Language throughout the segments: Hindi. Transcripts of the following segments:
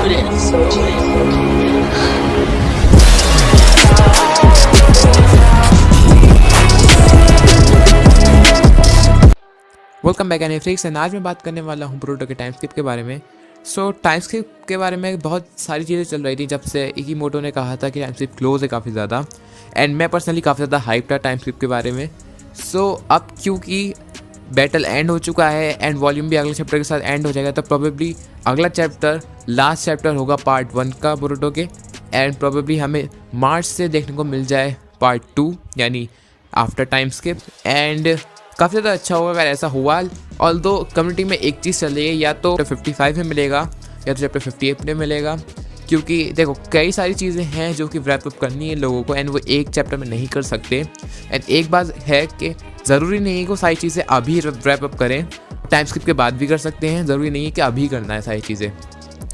वेलकम बैक एनीफ्लिक्स एंड आज मैं बात करने वाला हूँ बोरुटो के टाइम स्किप के बारे में। टाइम स्किप के बारे में बहुत सारी चीज़ें चल रही थी जब से इकीमोटो ने कहा था कि टाइम स्किप क्लोज है काफ़ी ज़्यादा, एंड मैं पर्सनली काफ़ी ज़्यादा हाइप था टाइम स्किप के बारे में। अब क्योंकि बैटल एंड हो चुका है एंड वॉल्यूम भी अगले चैप्टर के साथ एंड हो जाएगा, तो प्रोबेबली अगला चैप्टर लास्ट चैप्टर होगा पार्ट 1 का बोरुटो के, एंड प्रोबेबली हमें मार्च से देखने को मिल जाए पार्ट 2 यानी आफ्टर टाइम स्किप। एंड काफ़ी ज़्यादा अच्छा होगा अगर ऐसा हुआ। ऑल्दो कम्युनिटी में एक चीज़ चल रही है, या तो चैप्टर 55 में मिलेगा या तो चैप्टर 58 में मिलेगा, क्योंकि देखो कई सारी चीज़ें हैं जो कि रैप अप करनी है लोगों को एंड वो एक चैप्टर में नहीं कर सकते। एंड एक बात है कि ज़रूरी नहीं है कि वो सारी चीज़ें अभी रैप अप करें, टाइम स्किप के बाद भी कर सकते हैं, ज़रूरी नहीं है कि अभी करना है सारी चीज़ें।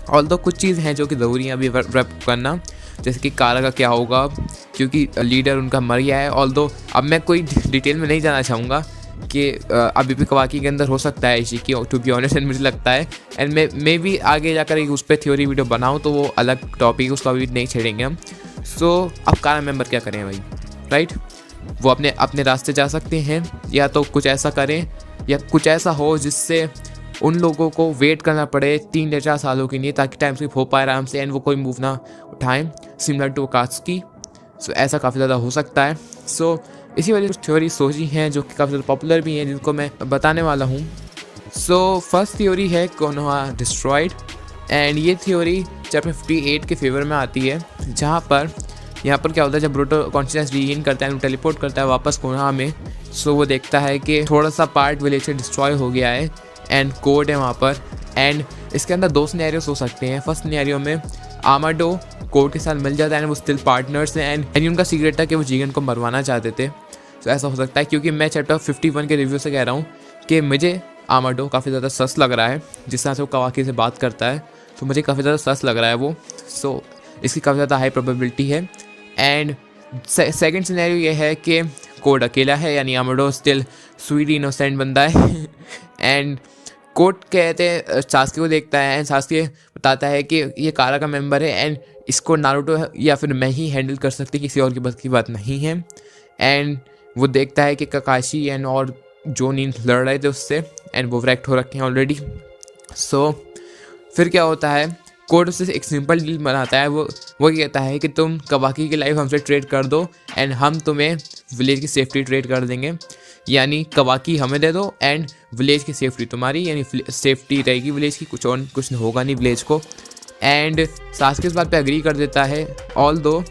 ऑल्दो कुछ चीज़ हैं जो कि ज़रूरी है अभी रैप अप करना, जैसे कि कारा का क्या होगा क्योंकि लीडर उनका मर गया है। ऑल्दो अब मैं कोई डिटेल में नहीं जाना चाहूँगा कि अभी भी कवाकी के अंदर हो सकता है इशिकी, टू बी ऑनेस्ट, एंड मुझे लगता है एंड मैं भी आगे जाकर एक उस पर थ्योरी वीडियो बनाऊँ तो वो अलग टॉपिक, उसको अभी नहीं छेड़ेंगे हम। अब कारा मेंबर क्या करें भाई, राइट? वो अपने रास्ते जा सकते हैं, या तो कुछ ऐसा करें या कुछ ऐसा हो जिससे उन लोगों को वेट करना पड़े 3 या 4 सालों के लिए ताकि टाइम स्किप हो पाए आराम से एंड वो कोई मूव ना उठाएं, सिमिलर टू अकात्सुकी। ऐसा काफ़ी ज़्यादा हो सकता है। इसी वजह से थ्योरी सोची हैं जो कि काफ़ी ज़्यादा पॉपुलर भी हैं, जिनको मैं बताने वाला हूँ। फर्स्ट थ्योरी है कोनोहा डिस्ट्रॉयड, एंड ये थ्योरी चैप्टर 58 के फेवर में आती है, जहाँ पर यहाँ पर क्या होता है, जब बोरुटो कॉन्शियसनेस रीगेन करता है, टेलीपोर्ट करता है वापस कोनोहा में, वो देखता है कि थोड़ा सा पार्ट विलेज से डिस्ट्रॉय हो गया है एंड कोड है वहाँ पर। एंड इसके अंदर 2 सिनेरियोस हो सकते हैं। फर्स्ट सिनेरियो में आमाडो कोड के साथ मिल जाता है एंड वो स्टिल पार्टनर्स हैं एंड उनका सीक्रेट था कि वो जीगन को मरवाना चाहते थे। ऐसा हो सकता है, क्योंकि मैं चैप्टर 51 के रिव्यू से कह रहा हूँ कि मुझे आमाडो काफ़ी ज़्यादा सस लग रहा है, जिस तरह से वो कवाकी से बात करता है, तो मुझे काफ़ी ज़्यादा सस लग रहा है वो। इसकी काफ़ी ज़्यादा हाई प्रोबेबिलिटी है। एंड सेकेंड सिनेरियो ये है कि कोड अकेला है, यानी आमाडो स्टिल स्वीट इनोसेंट बंदा है एंड कोड कहते हैं सास्के को देखता है एंड सास्के बताता है कि ये कारा का मेंबर है एंड इसको नारुतो या फिर मैं ही हैंडल कर सकती, किसी और की बस की बात नहीं है। एंड वो देखता है कि ककाशी एंड और जोनिन लड़ रहे थे उससे एंड वो व्रैक्ट हो रखे हैं ऑलरेडी। फिर क्या होता है, कोड उससे एक सिंपल डील बनाता है। वो कहता है कि तुम कवाकी की लाइफ हमसे ट्रेड कर दो एंड हम तुम्हें विलेज की सेफ्टी ट्रेड कर देंगे, यानी कवाकी हमें दे दो एंड विलेज की सेफ्टी तुम्हारी, यानी सेफ्टी रहेगी विलेज की, कुछ होगा नहीं विलेज को। एंड सास्के इस बात पे एग्री कर देता है। ऑल्दो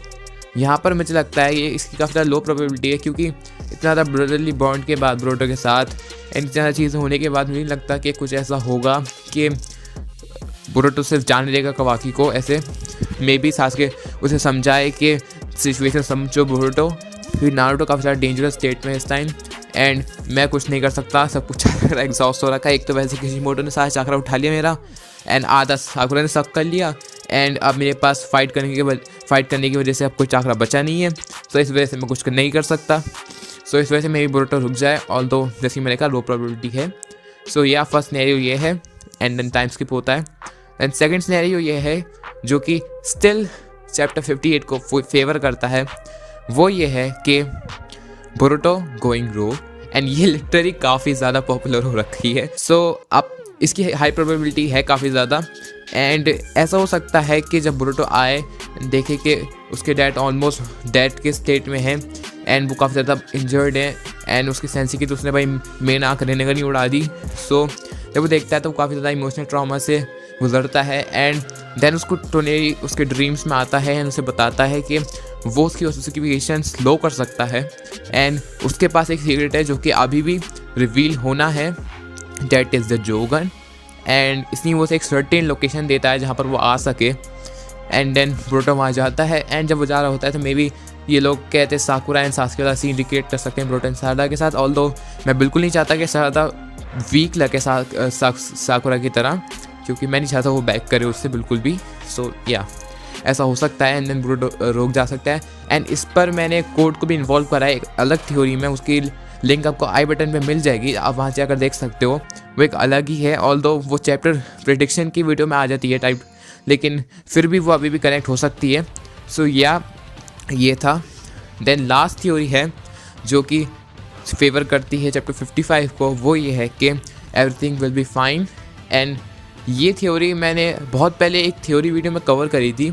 यहाँ पर मुझे लगता है ये इसकी काफ़ी ज़्यादा लो प्रोबेबिलिटी है, क्योंकि इतना ज़्यादा ब्रदरली बॉन्ड के बाद बोरुटो के साथ एंड इतना ज़्यादा चीज़ें होने के बाद मुझे नहीं लगता कि कुछ ऐसा होगा कि बोरुटो सिर्फ जाने देगा कवाकी को। ऐसे मे बी सास्के उसे समझाए कि सिचुएशन समझो बोरुटो, फिर नारुतो काफ़ी ज़्यादा डेंजरस स्टेट में इस टाइम एंड मैं कुछ नहीं कर सकता, सब कुछ एग्जॉस्ट हो रखा है। एक तो वैसे किशिमोटो ने सारा चाकरा उठा लिया मेरा एंड आधा साकुरा ने सब कर लिया एंड अब मेरे पास फाइट करने की वजह से अब कोई चाकरा बचा नहीं है, इस वजह से मैं कुछ नहीं कर सकता। इस वजह से मेरी बोरुटो रुक जाए, ऑल्दो जैसे मैंने कहा लो प्रोबेबिलिटी है। या फर्स्ट सिनेरियो ये है एंड देन टाइम स्किप होता है। एंड सेकंड सिनेरियो ये है जो कि स्टिल चैप्टर 58 को फेवर करता है, वो ये है कि बोरुटो गोइंग रोग, एंड ये लिटरली काफ़ी ज़्यादा पॉपुलर हो रखी है। अब इसकी हाई प्रोबेबिलिटी है काफ़ी ज़्यादा। एंड ऐसा हो सकता है कि जब बोरुटो आए देखे कि उसके डैड ऑलमोस्ट डेड के स्टेट में हैं एंड वो काफ़ी ज़्यादा इंजर्ड है एंड उसकी सेंसी की तो उसने भाई मेन आँख रहने का नहीं उड़ा दी। जब वो देखता है तो वो काफ़ी ज़्यादा इमोशनल ट्रॉमा से गुजरता है एंड देन उसको टोनेरी उसके ड्रीम्स में आता है एंड उसे बताता है कि वो उसकी ऑसिफिकेशन स्लो कर सकता है एंड उसके पास एक सीक्रेट है जो कि अभी भी रिवील होना है, दैट इज़ द जोगन। एंड इसलिए वो एक सर्टेन लोकेशन देता है जहाँ पर वो आ सके एंड देन बोरुटो वहाँ जाता है एंड जब वो जा रहा होता है तो मे बी ये लोग कहते हैं साकुरा एंड सास्के वाला सीन रिक्रिएट कर सकते हैं बोरुटो एंड सारदा के साथ। ऑल्दो मैं बिल्कुल नहीं चाहता कि सारदा वीक लगे साकुरा की तरह, क्योंकि मैं नहीं चाहता वो बैक करे उससे बिल्कुल भी। ऐसा हो सकता है एंड देन बोरुटो रोक जा सकता है। एंड इस पर मैंने कोड को भी इन्वॉल्व करा है एक अलग थ्योरी में, उसकी लिंक आपको आई बटन पे मिल जाएगी, आप वहाँ जाकर देख सकते हो। वो एक अलग ही है, ऑल्दो वो चैप्टर प्रेडिक्शन की वीडियो में आ जाती है टाइप लेकिन फिर भी वो अभी भी कनेक्ट हो सकती है। सो या ये था। देन लास्ट थ्योरी है जो कि फेवर करती है चैप्टर 55 को, वो ये है कि everything will be fine. And ये थ्योरी मैंने बहुत पहले एक थ्योरी वीडियो में कवर करी थी,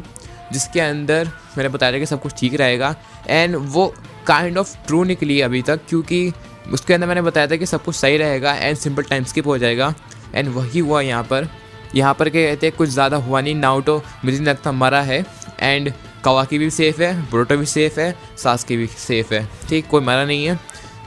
जिसके अंदर मैंने बताया था कि सब कुछ ठीक रहेगा, एंड वो काइंड ऑफ ट्रू निकली अभी तक, क्योंकि उसके अंदर मैंने बताया था कि सब कुछ सही रहेगा एंड सिंपल टाइम स्किप हो जाएगा, एंड वही हुआ यहाँ पर क्या कहते हैं, कुछ ज़्यादा हुआ नहीं। नारुतो मुझे नहीं लगता मरा है, एंड कावाकी भी सेफ़ है, बोरुतो भी सेफ़ है, सासुके भी सेफ़ है, ठीक, कोई मरा नहीं है।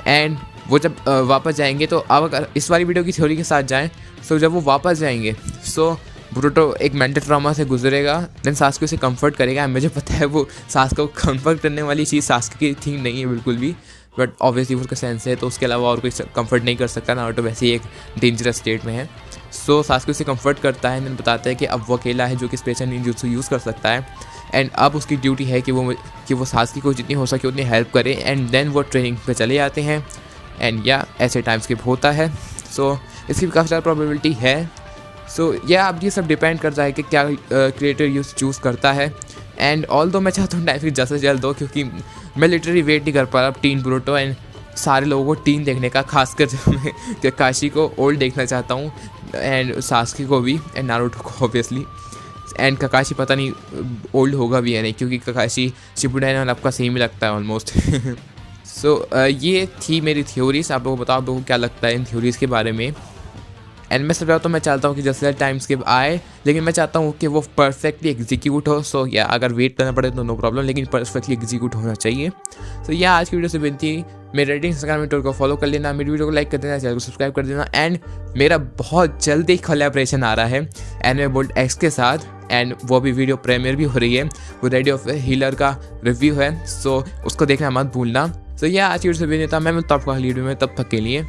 एंड वो जब वापस जाएंगे, तो अब अगर इस वाली वीडियो की थ्योरी के साथ जाएं, सो जब वो वापस जाएंगे, सो बोरुतो एक मेंटल ट्रॉमा से गुजरेगा, देन सासुके उसे कंफर्ट करेगा। मुझे पता है वो सासुके को कंफर्ट करने वाली चीज़ सासुके की थिंग नहीं है बिल्कुल भी, बट ऑब्वियसली उसका सेंस है, तो उसके अलावा और कोई कंफर्ट नहीं कर सकता। नारुतो वैसे ही एक डेंजरस स्टेट में है। सो सासुके उसे कंफर्ट करता है, देन बताता है कि अब वो अकेला है जो कि स्पेशल निंजुत्सु यूज़ कर सकता है, एंड अब उसकी ड्यूटी है कि वो सासुके को जितनी हो सके उतनी हेल्प करे, एंड देन वो ट्रेनिंग पे चले जाते हैं, एंड या ऐसे टाइम स्किप होता है। सो इसकी काफ़ी ज़्यादा प्रोबेबिलिटी है। सो या अब ये सब डिपेंड करता है कि क्या क्रिएटर यूज़ चूज़ करता है। एंड ऑल दो मैं चाहता हूँ टाइम स्किप जल्द से जल्द हो, क्योंकि मैं लिटरली वेट नहीं कर पा रहा टीन बोरुतो एंड सारे लोगों को टीन देखने का, खासकर जब मैं ककाशी को ओल्ड देखना चाहता हूँ, एंड सासुके को भी, एंड नारुतो को ऑब्वियसली। एंड ककाशी पता नहीं ओल्ड होगा भी या नहीं, क्योंकि ककाशी शिपुडेन और आपका सेम ही लगता है ऑलमोस्ट। सो ये थी मेरी थ्योरीज। आप लोगों को बताओ आप लोगों को क्या लगता है इन थ्योरीज़ के बारे में। एंड मैं समझाता हूँ, मैं चाहता हूँ कि जैसे जल्द टाइम स्किप आए, लेकिन मैं चाहता हूँ कि वो परफेक्टली एग्जीक्यूट हो। सो या अगर वेट करना पड़े तो नो प्रॉब्लम, लेकिन परफेक्टली एग्जीक्यूट होना चाहिए। सो या आज की वीडियो से विनती, मेरे रेटिंग इंस्टाग्राम ट्विटर को फॉलो कर लेना, मेरी वीडियो को लाइक कर देना, चैनल को सब्सक्राइब कर देना। एंड मेरा बहुत जल्दी कोलैबोरेशन आ रहा है एनिमे बोल्ट एक्स के साथ, एंड वो भी वीडियो प्रीमियर भी हो रही है। वो रेडी ऑफ हीलर का रिव्यू है, सो उसको देखना मत भूलना। सो या आज की वीडियो से विनती, मैं मिलता हूँ आपको अगली वीडियो में, तब तक के लिए।